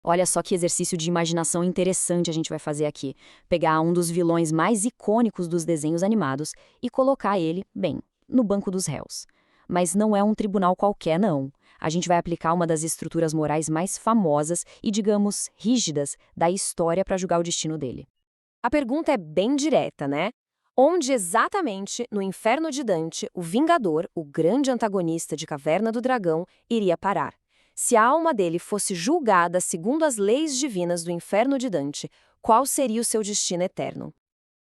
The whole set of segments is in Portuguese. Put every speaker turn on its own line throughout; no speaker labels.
Olha só que exercício de imaginação interessante a gente vai fazer aqui. Pegar um dos vilões mais icônicos dos desenhos animados e colocar ele, bem, no banco dos réus. Mas não é um tribunal qualquer, não. A gente vai aplicar uma das estruturas morais mais famosas e, digamos, rígidas da história para julgar o destino dele.
A pergunta é bem direta, né? Onde exatamente, no inferno de Dante, o Vingador, o grande antagonista de Caverna do Dragão, iria parar? Se a alma dele fosse julgada segundo as leis divinas do inferno de Dante, qual seria o seu destino eterno?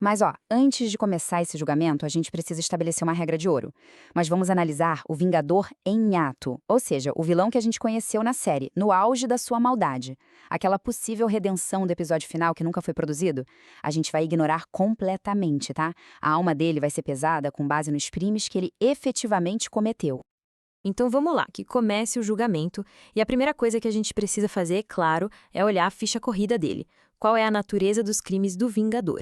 Mas, ó, antes de começar esse julgamento, a gente precisa estabelecer uma regra de ouro. Mas vamos analisar o Vingador em ato, ou seja, o vilão que a gente conheceu na série, no auge da sua maldade. Aquela possível redenção do episódio final que nunca foi produzido, a gente vai ignorar completamente, tá? A alma dele vai ser pesada com base nos crimes que ele efetivamente cometeu.
Então vamos lá, que comece o julgamento, e a primeira coisa que a gente precisa fazer, claro, é olhar a ficha corrida dele. Qual é a natureza dos crimes do Vingador?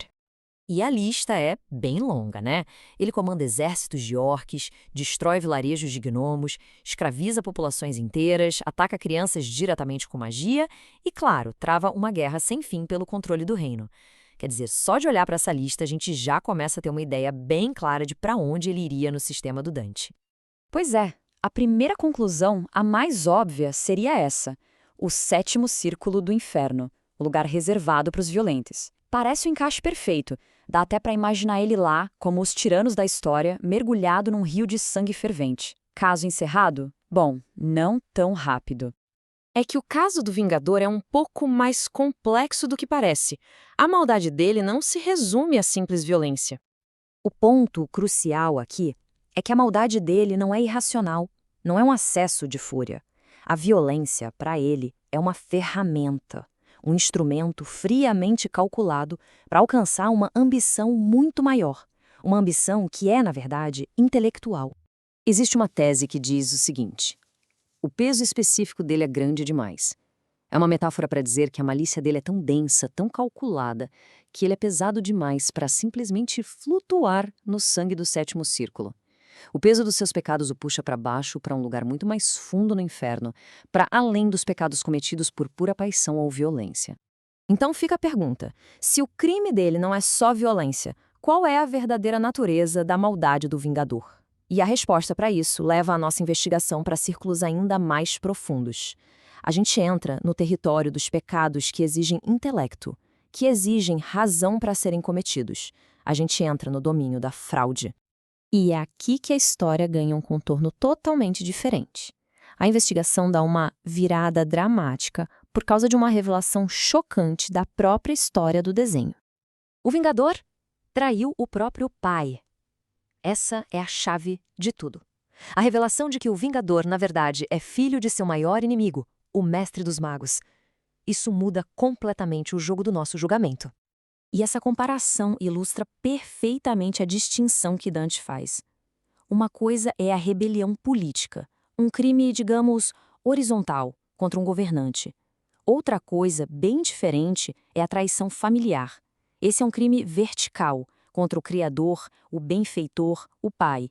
E a lista é bem longa, né? Ele comanda exércitos de orques, destrói vilarejos de gnomos, escraviza populações inteiras, ataca crianças diretamente com magia e, claro, trava uma guerra sem fim pelo controle do reino. Quer dizer, só de olhar para essa lista a gente já começa a ter uma ideia bem clara de para onde ele iria no sistema do Dante.
Pois é, a primeira conclusão, a mais óbvia, seria essa: o sétimo círculo do inferno, o lugar reservado para os violentos. Parece um encaixe perfeito. Dá até para imaginar ele lá, como os tiranos da história, mergulhado num rio de sangue fervente. Caso encerrado? Bom, não tão rápido.
É que o caso do Vingador é um pouco mais complexo do que parece. A maldade dele não se resume à simples violência.
O ponto crucial aqui é que a maldade dele não é irracional, não é um acesso de fúria. A violência, para ele, é uma ferramenta, um instrumento friamente calculado para alcançar uma ambição muito maior, uma ambição que é, na verdade, intelectual. Existe uma tese que diz o seguinte: o peso específico dele é grande demais. É uma metáfora para dizer que a malícia dele é tão densa, tão calculada, que ele é pesado demais para simplesmente flutuar no sangue do sétimo círculo. O peso dos seus pecados o puxa para baixo, para um lugar muito mais fundo no inferno, para além dos pecados cometidos por pura paixão ou violência.
Então fica a pergunta: se o crime dele não é só violência, qual é a verdadeira natureza da maldade do Vingador? E a resposta para isso leva a nossa investigação para círculos ainda mais profundos. A gente entra no território dos pecados que exigem intelecto, que exigem razão para serem cometidos. A gente entra no domínio da fraude. E é aqui que a história ganha um contorno totalmente diferente. A investigação dá uma virada dramática por causa de uma revelação chocante da própria história do desenho.
O Vingador traiu o próprio pai. Essa é a chave de tudo. A revelação de que o Vingador, na verdade, é filho de seu maior inimigo, o Mestre dos Magos. Isso muda completamente o jogo do nosso julgamento. E essa comparação ilustra perfeitamente a distinção que Dante faz. Uma coisa é a rebelião política, um crime, digamos, horizontal, contra um governante. Outra coisa, bem diferente, é a traição familiar. Esse é um crime vertical, contra o Criador, o benfeitor, o Pai.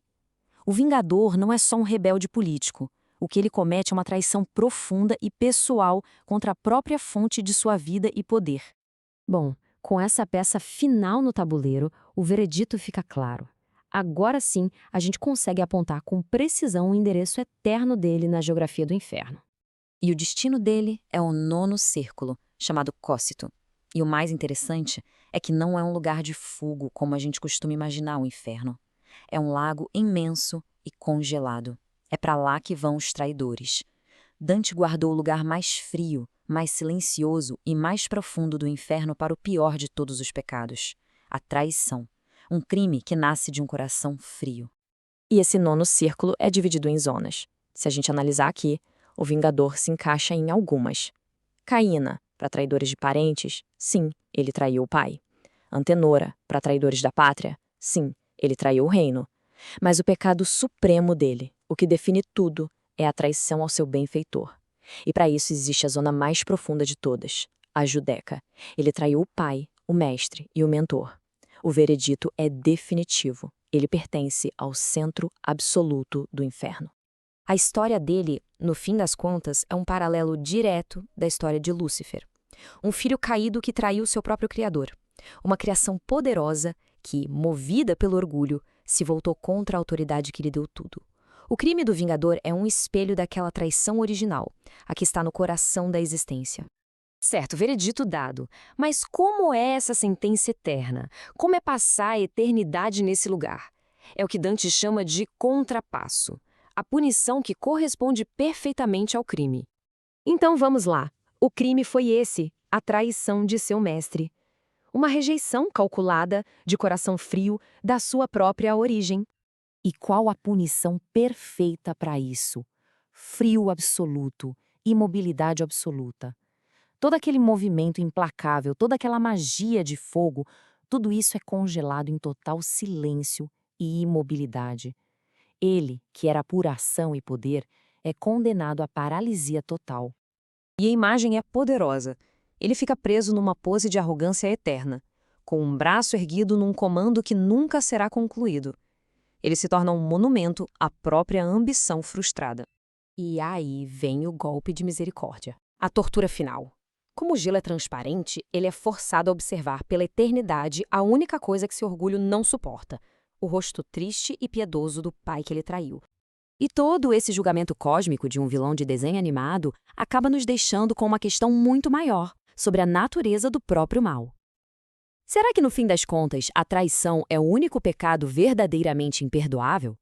O Vingador não é só um rebelde político. O que ele comete é uma traição profunda e pessoal contra a própria fonte de sua vida e poder. Bom, com essa peça final no tabuleiro, o veredito fica claro. Agora sim, a gente consegue apontar com precisão o endereço eterno dele na geografia do inferno. E o destino dele é o nono círculo, chamado Cócito. E o mais interessante é que não é um lugar de fogo, como a gente costuma imaginar o inferno. É um lago imenso e congelado. É para lá que vão os traidores. Dante guardou o lugar mais frio, mais silencioso e mais profundo do inferno para o pior de todos os pecados: a traição. Um crime que nasce de um coração frio.
E esse nono círculo é dividido em zonas. Se a gente analisar aqui, o Vingador se encaixa em algumas. Caína, para traidores de parentes, sim, ele traiu o pai. Antenora, para traidores da pátria, sim, ele traiu o reino. Mas o pecado supremo dele, o que define tudo, é a traição ao seu benfeitor. E para isso existe a zona mais profunda de todas, a Judeca. Ele traiu o pai, o mestre e o mentor. O veredito é definitivo. Ele pertence ao centro absoluto do inferno. A história dele, no fim das contas, é um paralelo direto da história de Lúcifer. Um filho caído que traiu seu próprio criador. Uma criação poderosa que, movida pelo orgulho, se voltou contra a autoridade que lhe deu tudo. O crime do Vingador é um espelho daquela traição original, a que está no coração da existência.
Certo, veredito dado. Mas como é essa sentença eterna? Como é passar a eternidade nesse lugar? É o que Dante chama de contrapasso. A punição que corresponde perfeitamente ao crime. Então vamos lá. O crime foi esse, a traição de seu mestre. Uma rejeição calculada, de coração frio, da sua própria origem.
E qual a punição perfeita para isso? Frio absoluto, imobilidade absoluta. Todo aquele movimento implacável, toda aquela magia de fogo, tudo isso é congelado em total silêncio e imobilidade. Ele, que era pura ação e poder, é condenado à paralisia total.
E a imagem é poderosa. Ele fica preso numa pose de arrogância eterna, com um braço erguido num comando que nunca será concluído. Ele se torna um monumento à própria ambição frustrada.
E aí vem o golpe de misericórdia.
A tortura final. Como o gelo é transparente, ele é forçado a observar pela eternidade a única coisa que seu orgulho não suporta: o rosto triste e piedoso do pai que ele traiu.
E todo esse julgamento cósmico de um vilão de desenho animado acaba nos deixando com uma questão muito maior sobre a natureza do próprio mal. Será que, no fim das contas, a traição é o único pecado verdadeiramente imperdoável?